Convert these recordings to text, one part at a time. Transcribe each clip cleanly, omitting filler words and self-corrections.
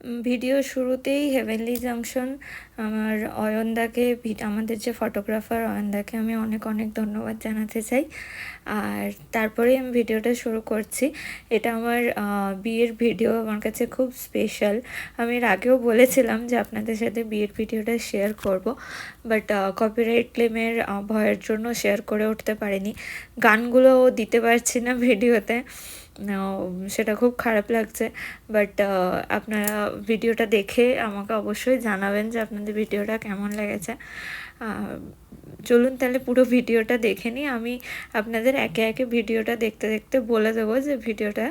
Video শুরুতেই heavenly junction আমার অয়নদাকে আমাদের যে ফটোগ্রাফার অয়নদাকে আমি অনেক অনেক ধন্যবাদ জানাতে চাই। আর তারপরে আমি ভিডিওটা শুরু করছি। এটা আমার বিয়ের ভিডিও, আমার কাছে খুব স্পেশাল। আমি এর আগেও বলেছিলাম যে আপনাদের সাথে বিয়ের ভিডিওটা শেয়ার করব, বাট কপিরাইট ক্লেমের ভয়ের জন্য শেয়ার করে উঠতে পারিনি। গানগুলোও দিতে পারছি না ভিডিওতে, সেটা খুব খারাপ লাগছে। বাট আপনারা ভিডিওটা দেখে আমাকে অবশ্যই জানাবেন যে আপনাদের ভিডিওটা কেমন লেগেছে। চলুন তাহলে পুরো ভিডিওটা দেখে নিই। আমি আপনাদের একে একে ভিডিওটা দেখতে দেখতে বলে দেবো যে ভিডিওটা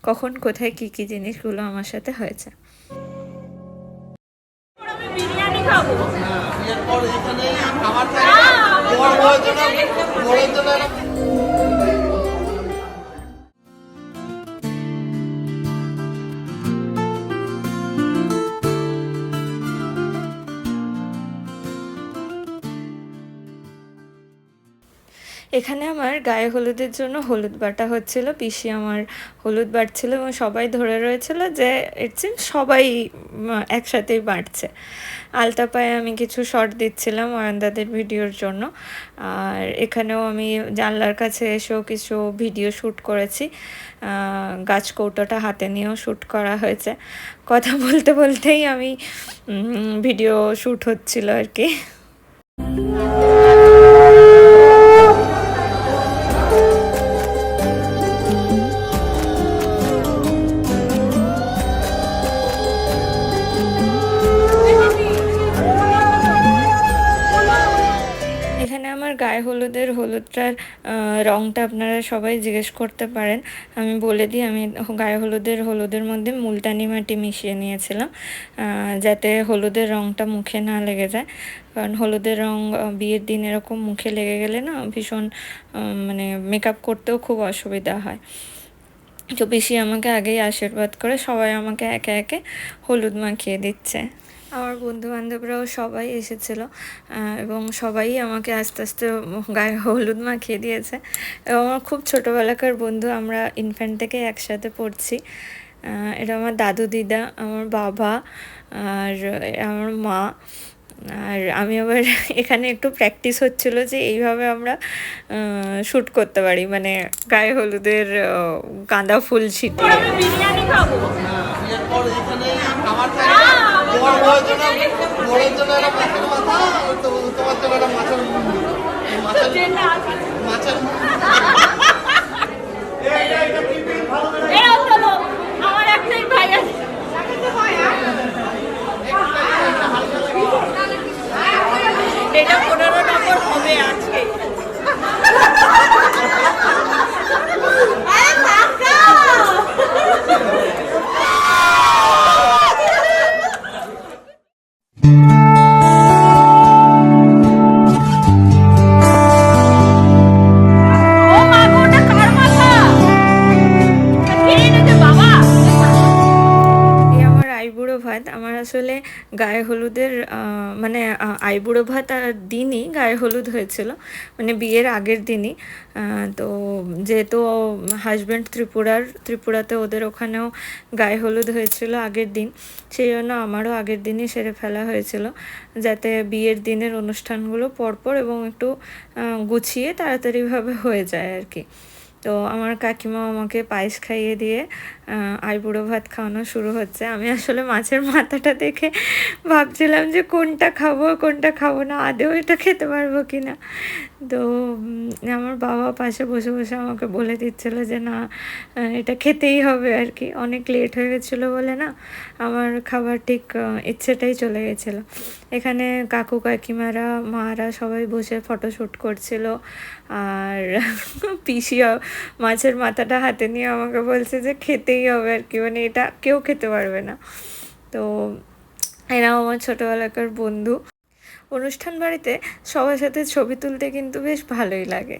কখন কোথায় কী কী জিনিসগুলো আমার সাথে হয়েছে। বিরিয়ানি খাবো। এখানে আমার গায়ে হলুদের জন্য হলুদ বাটা হচ্ছিল, পিসি আমার হলুদ বাটছিল এবং সবাই ধরে রয়েছিল যে ইটস সবাই একসাথেই বাটছে। আলতা পায়ে আমি কিছু শর্ট দিচ্ছিলাম অয়নদাদের ভিডিওর জন্য। আর এখানেও আমি জানলার কাছে এসেও কিছু ভিডিও শ্যুট করেছি, গাছ কৌটোটা হাতে নিয়েও শ্যুট করা হয়েছে। কথা বলতে বলতেই আমি ভিডিও শ্যুট হচ্ছিল আর কি। গায়ে হলুদটার রঙটা আপনারা সবাই জিজ্ঞেস করতে পারেন। আমি বলে দিই, আমি গায়ে হলুদের মধ্যে মুলতানি মাটি মিশিয়ে নিয়েছিলাম, যাতে হলুদের রঙটা মুখে না লেগে যায়। কারণ হলুদের রঙ বিয়ের দিন এরকম মুখে লেগে গেলে না ভীষণ মানে মেকআপ করতেও খুব অসুবিধা হয়। তো পিসি আমাকে আগেই আশীর্বাদ করে সবাই আমাকে একে একে হলুদ মাখিয়ে দিচ্ছে। আমার বন্ধুবান্ধবরাও সবাই এসেছিলো এবং সবাই আমাকে আস্তে আস্তে গায়ে হলুদ মাখিয়ে দিয়েছে। এবং আমার খুব ছোটোবেলাকার বন্ধু, আমরা ইনফ্যান্ট থেকে একসাথে পড়ছি। এটা আমার দাদু দিদা, আমার বাবা আর আমার মা। আর আমি আবার এখানে একটু প্র্যাকটিস হচ্ছিল যে এইভাবে আমরা শ্যুট করতে পারি, মানে গায়ে হলুদের গাঁদা ফুল ছিটিয়ে। বিরিয়ানি খাবো। আমার একটাই ভাই আছে, এটা 15 নম্বর হবে আজকে। আমার আসলে গায়ে হলুদের মানে আইবুড়ো ভাত আর দিনই গায়ে হলুদ হয়েছিল, মানে বিয়ের আগের দিনই। তো যেহেতু হাজব্যান্ড ত্রিপুরাতে ওদের ওখানেও গায়ে হলুদ হয়েছিল আগের দিন, সেই জন্য আমারও আগের দিনই সেরে ফেলা হয়েছিল, যাতে বিয়ের দিনের অনুষ্ঠানগুলো পরপর এবং একটু গুছিয়ে তাড়াতাড়িভাবে হয়ে যায় আর কি। তো আমার কাকিমা আমাকে পায়েস খাইয়ে দিয়ে আইবুড়ো ভাত খাওয়ানো শুরু হচ্ছে। আমি আসলে মাছের মাথাটা দেখে ভাবছিলাম যে কোনটা খাবো না, আদেও এটা খেতে পারবো কি না। তো আমার বাবা পাশে বসে বসে আমাকে বলে দিচ্ছিলো যে না, এটা খেতেই হবে আর কি। অনেক লেট হয়ে গেছিলো বলে না আমার খাবার ঠিক ইচ্ছেটাই চলে গেছিলো। এখানে কাকু কাকিমারা মারা সবাই বসে ফটোশ্যুট করছিল। আর পিসি মাছের মাথাটা হাতে নিয়ে আমাকে বলছে যে খেতেই হবে আর কি, মানে এটা কেউ খেতে পারবে না। তো এরাও আমার ছোটোবেলাকার বন্ধু। অনুষ্ঠান বাড়িতে সবার সাথে ছবি তুলতে কিন্তু বেশ ভালোই লাগে।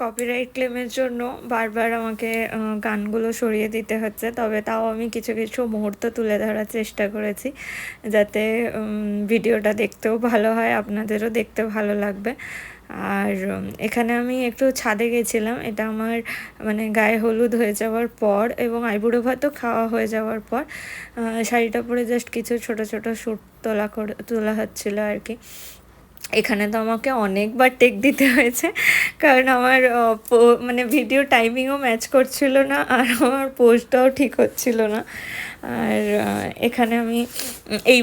কপিরাইট ক্লেমের জন্য বারবার আমাকে গানগুলো সরিয়ে দিতে হচ্ছে, তবে তাও আমি কিছু কিছু মুহূর্ত তুলে ধরার চেষ্টা করেছি, যাতে ভিডিওটা দেখতেও ভালো হয়, আপনাদেরও দেখতে ভালো লাগবে। আর এখানে আমি একটু ছাদে গেছিলাম, এটা আমার মানে গায়ে হলুদ হয়ে যাওয়ার পর এবং আইবুড়ো ভাতও খাওয়া হয়ে যাওয়ার পর শাড়িটা পরে জাস্ট কিছু ছোট ছোট শ্যুট তোলা হচ্ছিলো আর কি। এখানে তো আমাকে অনেকবার টেক দিতে হয়েছে, কারণ আমার মানে ভিডিও টাইমিংও ম্যাচ করছিল না আর আমার পোস্টটাও ঠিক হচ্ছিল না। আর এখানে আমি এই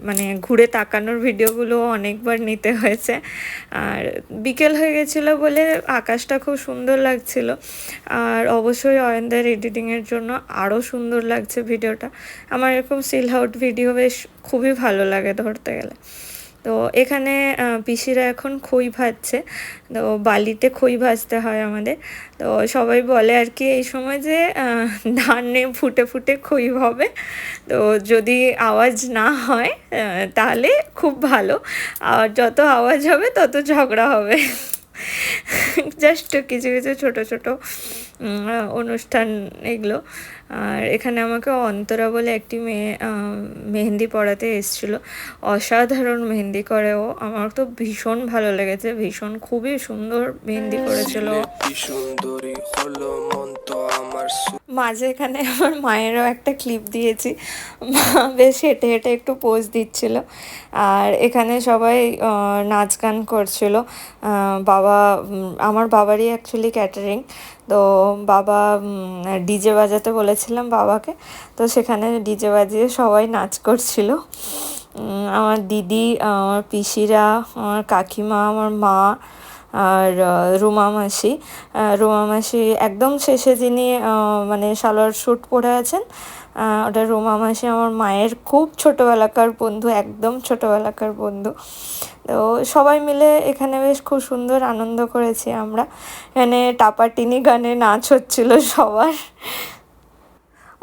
মানে ঘুরে তাকানোর ভিডিওগুলো অনেকবার নিতে হয়েছে। আর বিকেল হয়ে গেছিলো বলে আকাশটা খুব সুন্দর লাগছিল, আর অবশ্যই অয়নদের এডিটিংয়ের জন্য আরও সুন্দর লাগছে ভিডিওটা। আমার এরকম সিল আউট ভিডিও বেশ খুবই ভালো লাগে ধরতে গেলে। তো এখানে পিসিরা এখন খই ভাজছে, তো বালিতে খই ভাজতে হয় আমাদের। তো সবাই বলে আর কি এই সময় যে ধানে ফুটে ফুটে খই হবে, তো যদি আওয়াজ না হয় তাহলে খুব ভালো, আর যত আওয়াজ হবে তত ঝগড়া হবে। জাস্ট কিছু কিছু ছোট ছোট অনুষ্ঠান এগুলো। আর এখানে আমাকে অন্তরা বলে একটি মেয়ে মেহেন্দি পড়াতে এসেছিলো, অসাধারণ মেহেন্দি করে ও, আমার তো ভীষণ ভালো লেগেছে, ভীষণ খুবই সুন্দর মেহেন্দি করেছিল। মাঝে এখানে আমার মায়েরও একটা ক্লিপ দিয়েছি, মা বেশ হেঁটে হেঁটে একটু পোজ দিচ্ছিল, আর এখানে সবাই নাচ গান করছিল। বাবা, আমার বাবারই অ্যাকচুয়ালি ক্যাটারিং, তো বাবা ডিজে বাজাতে বলেছিলাম বাবাকে, তো সেখানে ডিজে বাজিয়ে সবাই নাচ করছিল। আমার দিদি, আমার পিসিরা, আমার কাকিমা, আমার মা আর রুমা মাসি একদম শেষে যিনি মানে সালোয়ার স্যুট পরে আছেন, ওটা রুমা মাসি আমার মায়ের খুব ছোটোবেলাকার বন্ধু, একদম ছোটোবেলাকার বন্ধু। তো সবাই মিলে এখানে বেশ খুব সুন্দর আনন্দ করেছি আমরা। এখানে টাপাটিনি গানে নাচ হচ্ছিল সবার।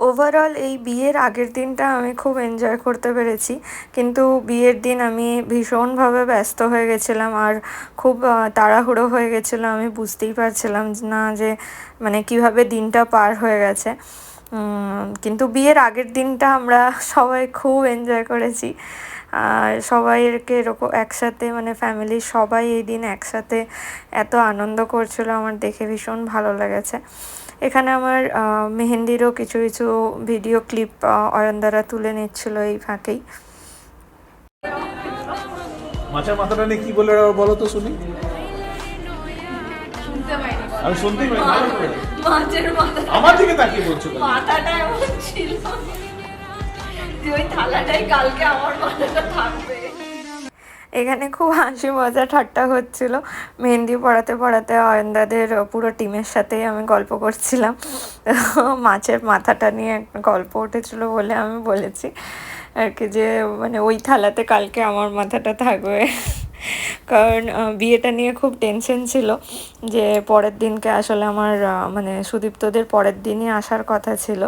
ওভারঅল এই বিয়ের আগের দিনটা আমি খুব এনজয় করতে পেরেছি, কিন্তু বিয়ের দিন আমি ভীষণভাবে ব্যস্ত হয়ে গেছিলাম আর খুব তাড়াহুড়ো হয়ে গেছিলো, আমি বুঝতেই পারছিলাম না যে মানে কিভাবে দিনটা পার হয়ে গেছে। কিন্তু বিয়ের আগের দিনটা আমরা সবাই খুব এনজয় করেছি, আর সবাইকে এরকম একসাথে মানে ফ্যামিলির সবাই এই দিন একসাথে এত আনন্দ করছিল, আমার দেখে ভীষণ ভালো লেগেছে। এখানে আমার মেহেন্দিরও কিছু কিছু ভিডিও ক্লিপ অয়নদারা তুলে নিচ্ছিল এই ফাঁকেই। মাছের মাথাটা নিয়ে কি বলে বলো তো শুনি। আমি শুনতেই পাই মাছের মাথা, আমার দিকে তাকিয়ে বলছো মাথাটা এমন ছিল যে ওই থালাটাই কালকে আমার মাথাটা থাকবে। এখানে খুব হাসি মজা ঠাট্টা হচ্ছিল, মেহেন্দি পড়াতে পড়াতে অয়নদাদের পুরো টিমের সাথেই আমি গল্প করছিলাম, মাছের মাথাটা নিয়ে একটা গল্প উঠেছিল বলে আমি বলেছি আর কি যে মানে ওই থালাতে কালকে আমার মাথাটা থাকবে। কারণ বিয়েটা নিয়ে খুব টেনশন ছিল যে পরের দিনকে আসলে আমার মানে সুদীপ্তদের পরের দিনই আসার কথা ছিল,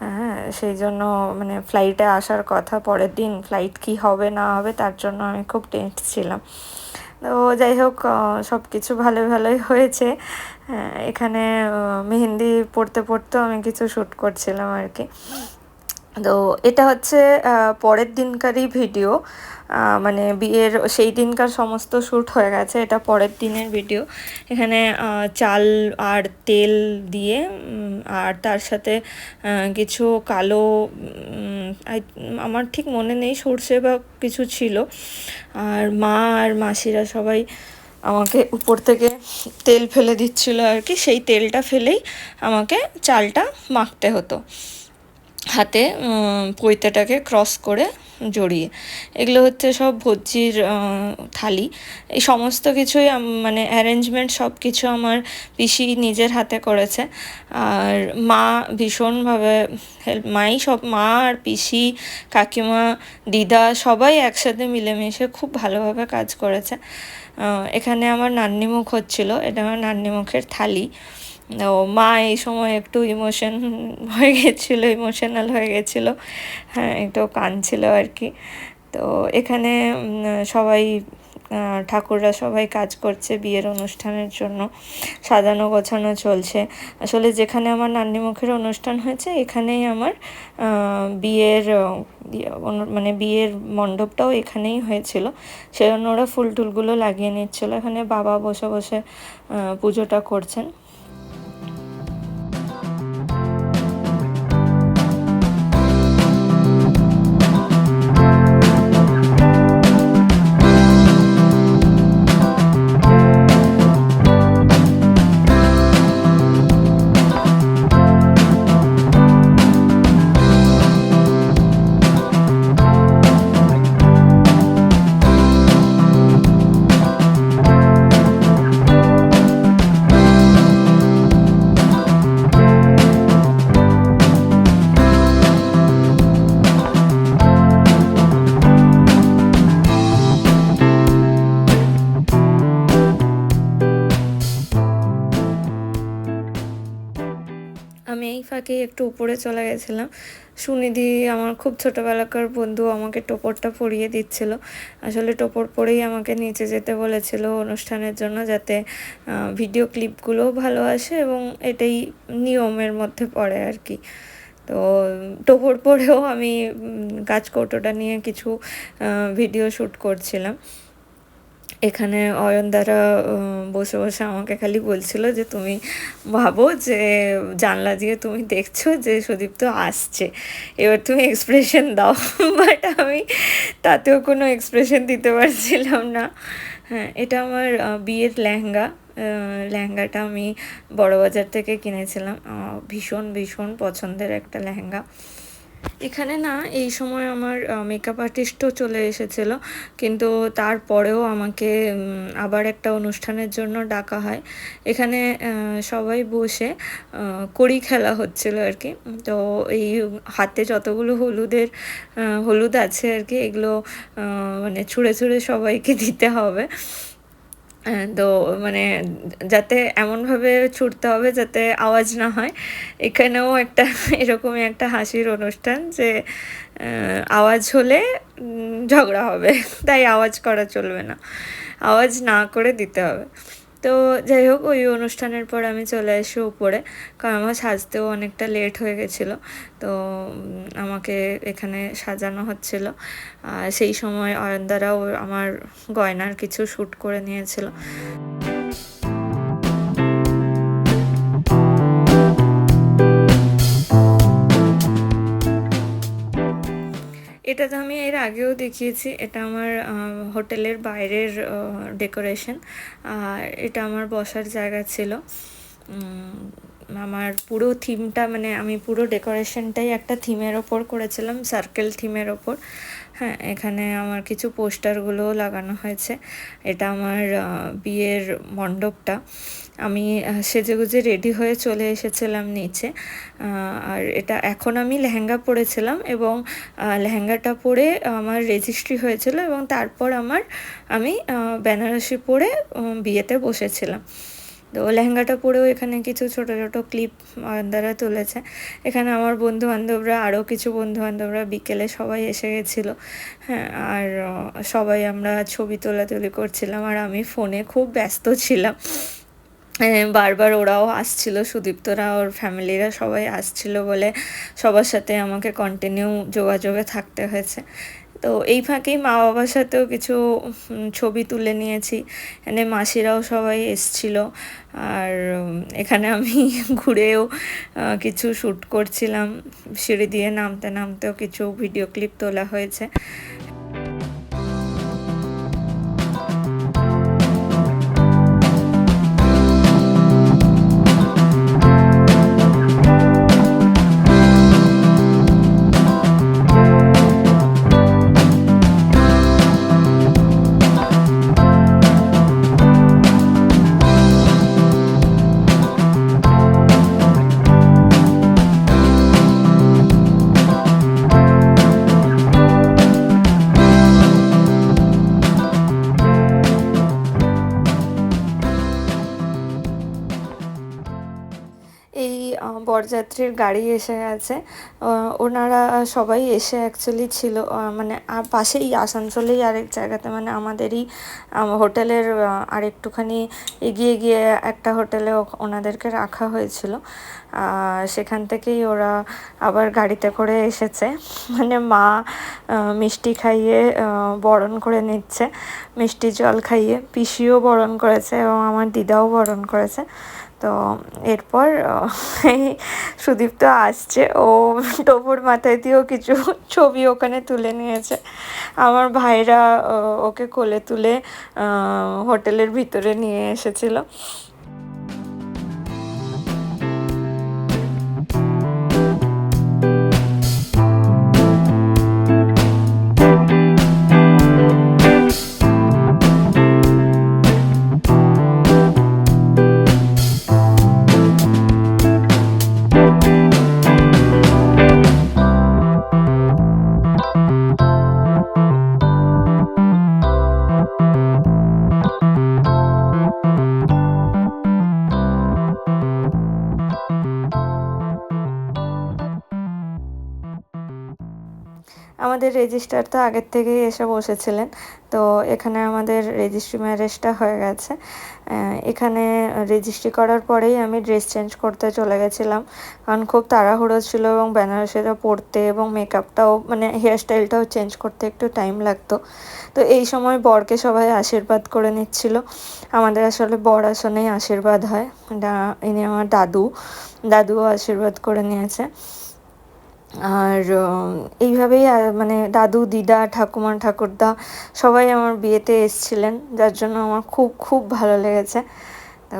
হ্যাঁ সেই জন্য মানে ফ্লাইটে আসার কথা পরের দিন, ফ্লাইট কি হবে না হবে তার জন্য আমি খুব টেনস ছিলাম। তো যাই হোক সব কিছু ভালোই হয়েছে। এখানে মেহেন্দি পড়তে পড়তেও আমি কিছু শ্যুট করছিলাম আর কি। তো এটা হচ্ছে পরের দিনকারই ভিডিও, মানে বিয়ের সেই দিনকার সমস্ত শ্যুট হয়ে গেছে, এটা পরের দিনের ভিডিও। এখানে চাল আর তেল দিয়ে আর তার সাথে কিছু কালো আমার ঠিক মনে নেই সর্ষে বা কিছু ছিল, আর মা আর মাসিরা সবাই আমাকে উপর থেকে তেল ফেলে দিচ্ছিল আর কি, সেই তেলটা ফেলেই আমাকে চালটা মাখতে হতো হাতে পৈতেটাকে ক্রস করে জড়িয়ে। এগুলো হচ্ছে সব ভোজ্যির থালি, এই সমস্ত কিছুই মানে অ্যারেঞ্জমেন্ট সব কিছু আমার পিসি নিজের হাতে করেছে, আর মা ভীষণভাবে মা আর পিসি, কাকিমা, দিদা সবাই একসাথে মিলেমিশে খুব ভালোভাবে কাজ করেছে। এখানে আমার নান্নিমুখ হচ্ছিল, এটা আমার নান্নিমুখের থালি। ও মা এই সময় একটু ইমোশনাল হয়ে গেছিলো, হ্যাঁ একটু কাঁদছিল আর কি। তো এখানে সবাই ঠাকুররা সবাই কাজ করছে বিয়ের অনুষ্ঠানের জন্য, সাজানো গোছানো চলছে। আসলে যেখানে আমার নান্নিমুখের অনুষ্ঠান হয়েছে এখানেই আমার বিয়ের মানে বিয়ের মণ্ডপটাও এখানেই হয়েছিল, সেজন্য ওরা ফুল টুলগুলো লাগিয়ে নিচ্ছিলো। এখানে বাবা বসে বসে পুজোটা করছেন। আমি এই ফাঁকে একটু উপরে চলে গেছিলাম। সুনিধি আমার খুব ছোটোবেলাকার বন্ধু, আমাকে টোপরটা পরিয়ে দিচ্ছিল। আসলে টোপর পরেই আমাকে নিচে যেতে বলেছিল অনুষ্ঠানের জন্য, যাতে ভিডিও ক্লিপগুলোও ভালো আসে এবং এটাই নিয়মের মধ্যে পড়ে আর কি। তো টোপর পরেও আমি গাছকৌটোটা নিয়ে কিছু ভিডিও শ্যুট করছিলাম। এখানে অয়নদারা বসে বসে আমাকে খালি বলছিল যে তুমি ভাবো যে জানলা দিয়ে তুমি দেখছো যে সুদীপ্ত আসছে, এবার তুমি এক্সপ্রেশন দাও। বাট আমি তাতেও কোনো এক্সপ্রেশন দিতে পারছিলাম না। হ্যাঁ, এটা আমার বিয়ের লেহেঙ্গাটা আমি বড়বাজার থেকে কিনেছিলাম। ভীষণ ভীষণ পছন্দের একটা লেহেঙ্গা। এখানে না এই সময় আমার মেকআপ আর্টিস্টও চলে এসেছিলো, কিন্তু তারপরেও আমাকে আবার একটা অনুষ্ঠানের জন্য ডাকা হয়। এখানে সবাই বসে কড়ি খেলা হচ্ছিল আর কি। তো এই হাতে যতগুলো হলুদ আছে আর কি, এগুলো মানে ছুঁড়ে ছুঁড়ে সবাইকে দিতে হবে। তো মানে যাতে এমনভাবে ছুটতে হবে যাতে আওয়াজ না হয়। এখানেও একটা এরকমই একটা হাসির অনুষ্ঠান, যে আওয়াজ হলে ঝগড়া হবে, তাই আওয়াজ করা চলবে না, আওয়াজ না করে দিতে হবে। তো যাই হোক, ওই অনুষ্ঠানের পর আমি চলে আসি উপরে, কারণ আমার সাজতেও অনেকটা লেট হয়ে গেছিলো। তো আমাকে এখানে সাজানো হচ্ছিল। সেই সময় অয়নদারাও আমার গয়নার কিছু শ্যুট করে নিয়েছিল। এটা তো আমি এর আগেও দেখিয়েছি। এটা আমার হোটেলের বাইরের ডেকোরেশন, আর এটা আমার বসার জায়গা ছিল। আমার পুরো থিমটা, মানে আমি পুরো ডেকোরেশনটাই একটা থিমের ওপর করেছিলাম, সার্কেল থিমের ওপর। হ্যাঁ, এখানে আমার কিছু পোস্টারগুলোও লাগানো হয়েছে। এটা আমার বিয়ের মণ্ডপটা। আমি সেজেগুজে রেডি হয়ে চলে এসেছিলাম নিচে। আর এটা এখন আমি লেহেঙ্গা পরেছিলাম, এবং লেহেঙ্গাটা পরে আমার রেজিস্ট্রি হয়েছিল, এবং তারপর আমি বেনারসি পরে বিয়েতে বসেছিলাম। তো লেহেঙ্গাটা পরেও এখানে কিছু ছোটো ছোটো ক্লিপ দ্বারা তুলেছে। এখানে আমার বন্ধুবান্ধবরা, আরও কিছু বন্ধুবান্ধবরা বিকেলে সবাই এসে গেছিলো। হ্যাঁ, আর সবাই আমরা ছবি তোলাতুলি করছিলাম, আর আমি ফোনে খুব ব্যস্ত ছিলাম। বারবার ওরাও আসছিল, সুদীপ্তরা ওর ফ্যামিলিরা সবাই আসছিল বলে সবার সাথে আমাকে কন্টিনিউ যোগাযোগে থাকতে হয়েছে। তো এই ফাঁকেই মা বাবার সাথেও কিছু ছবি তুলে নিয়েছি। এখানে মাসিরাও সবাই এসছিল, আর এখানে আমি ঘুরেও কিছু শ্যুট করছিলাম। সিঁড়ি দিয়ে নামতে নামতেও কিছু ভিডিও ক্লিপ তোলা হয়েছে। বরযাত্রীর গাড়ি এসে গেছে। ওনারা সবাই এসে অ্যাকচুয়ালি ছিল মানে পাশেই আসানসোলেই আরেক জায়গাতে, মানে আমাদেরই হোটেলের আরেকটুখানি এগিয়ে গিয়ে একটা হোটেলে ওনাদেরকে রাখা হয়েছিল। সেখান থেকেই ওরা আবার গাড়িতে করে এসেছে। মানে মা মিষ্টি খাইয়ে বরণ করে নিচ্ছে, মিষ্টি জল খাইয়ে। পিসিও বরণ করেছে এবং আমার দিদাও বরণ করেছে। তো এরপর এই সুদীপ্ত আসছে, ও টোপর মাথায় দিয়েও কিছু ছবি ওখানে তুলে নিয়েছে। আমার ভাইরা ওকে কোলে তুলে হোটেলের ভিতরে নিয়ে এসেছিল। আমাদের রেজিস্ট্রার তো আগের থেকেই এসে বসেছিলেন, তো এখানে আমাদের রেজিস্ট্রি ম্যারেজটা হয়ে গেছে। এখানে রেজিস্ট্রি করার পরেই আমি ড্রেস চেঞ্জ করতে চলে গেছিলাম, কারণ খুব তাড়াহুড়ো ছিল এবং বেনারসিটা পরতে এবং মেকআপটাও মানে হেয়ার স্টাইলটাও চেঞ্জ করতে একটু টাইম লাগতো। তো এই সময় বরকে সবাই আশীর্বাদ করে নিচ্ছিল। আমাদের আসলে বর আসনেই আশীর্বাদ হয়, ইনি আমার দাদুও আশীর্বাদ করে নিয়েছে। আর এইভাবেই মানে দাদু, দিদা, ঠাকুমা, ঠাকুরদা সবাই আমার বিয়েতে এসেছিলেন, যার জন্য আমার খুব খুব ভালো লেগেছে। তো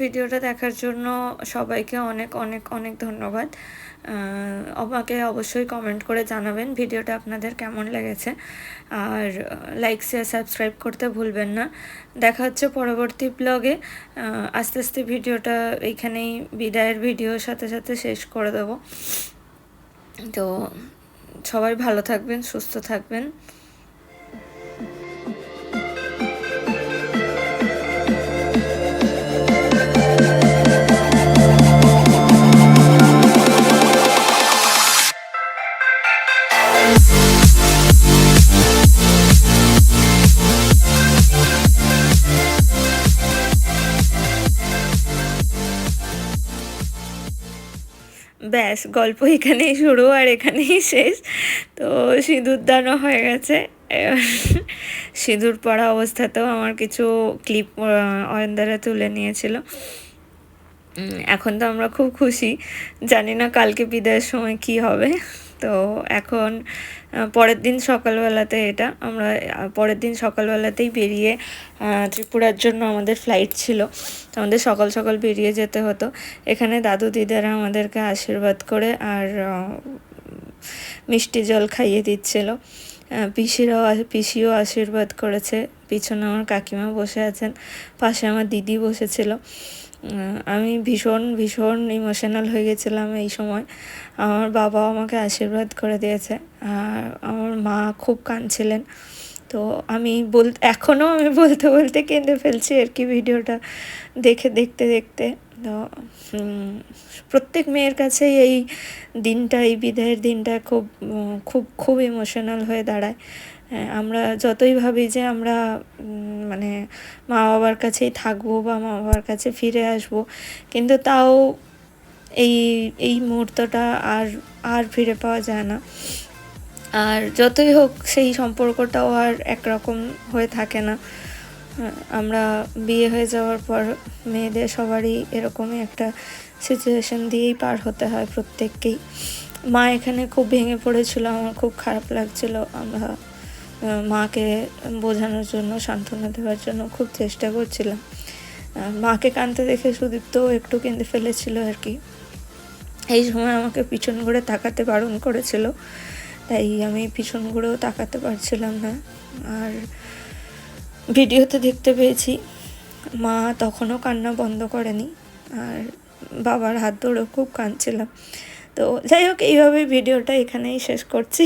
ভিডিওটা দেখার জন্য সবাইকে অনেক অনেক অনেক ধন্যবাদ। আমাকে অবশ্যই কমেন্ট করে জানাবেন ভিডিওটা আপনাদের কেমন লেগেছে, আর লাইক শেয়ার সাবস্ক্রাইব করতে ভুলবেন না। দেখা হচ্ছে পরবর্তী ব্লগে। আস্তে আস্তে ভিডিওটা এইখানেই বিদায়ের ভিডিওর সাথে সাথে শেষ করে দেবো। তো সবাই ভালো থাকবেন, সুস্থ থাকবেন। ব্যাস, গল্প এখানেই শুরু আর এখানেই শেষ। তো সিঁদুর দানও হয়ে গেছে। এবার সিঁদুর পরা অবস্থাতেও আমার কিছু ক্লিপ অয়নদারা তুলে নিয়েছিল। এখন তো আমরা খুব খুশি, জানি না কালকে বিদায়ের সময় কি হবে। তো এখন পরের দিন সকালবেলাতে আমরা পরের দিন সকালবেলাতেই বেরিয়ে ত্রিপুরার জন্য আমাদের ফ্লাইট ছিল, তো আমাদের সকাল সকাল বেরিয়ে যেতে হতো। এখানে দাদু দিদারা আমাদেরকে আশীর্বাদ করে আর মিষ্টি জল খাইয়ে দিচ্ছিল। পিসিও আশীর্বাদ করেছে। পিছনে আমার কাকিমা বসে আছেন, পাশে আমার দিদি বসেছিল। আমি ভীষণ ভীষণ ইমোশনাল হয়ে গেছিলাম এই সময়। আমার বাবা আমাকে আশীর্বাদ করে দিয়েছে, আর আমার মা খুব কাঁদছিলেন। তো এখনও আমি বলতে বলতে কেঁদে ফেলছি আর কি, ভিডিওটা দেখতে দেখতে। তো প্রত্যেক মেয়ের কাছেই এই দিনটা, এই বিদায়ের দিনটা খুব খুব খুব ইমোশনাল হয়ে দাঁড়ায়। আমরা যতই ভাবি যে আমরা মানে মা বাবার কাছেই থাকবো বা মা বাবার কাছে ফিরে আসবো, কিন্তু তাও এই মুহূর্তটা আর ফিরে পাওয়া যায় না। আর যতই হোক সেই সম্পর্কটাও আর একরকম হয়ে থাকে না। আমরা বিয়ে হয়ে যাওয়ার পর মেয়েদের সবারই এরকমই একটা সিচুয়েশন দিয়েই পার হতে হয় প্রত্যেককেই। মা এখানে খুব ভেঙে পড়েছিল, আমার খুব খারাপ লাগছিল। আমরা মাকে বোঝানোর জন্য, সান্ত্বনা দেওয়ার জন্য খুব চেষ্টা করছিলাম। মাকে কাঁদতে দেখে সুদীপ্তও একটু কেঁদে ফেলেছিল আর কি। এই সময় আমাকে পিছন ঘুরে তাকাতে বারণ করেছিল, তাই আমি পিছন ঘুরেও তাকাতে পারছিলাম না। আর ভিডিওতে দেখতে পেয়েছি মা তখনও কান্না বন্ধ করেনি, আর বাবার হাত ধরেও খুব কাঁদছিলাম। তো যাই হোক, এইভাবে ভিডিওটা এখানেই শেষ করছি।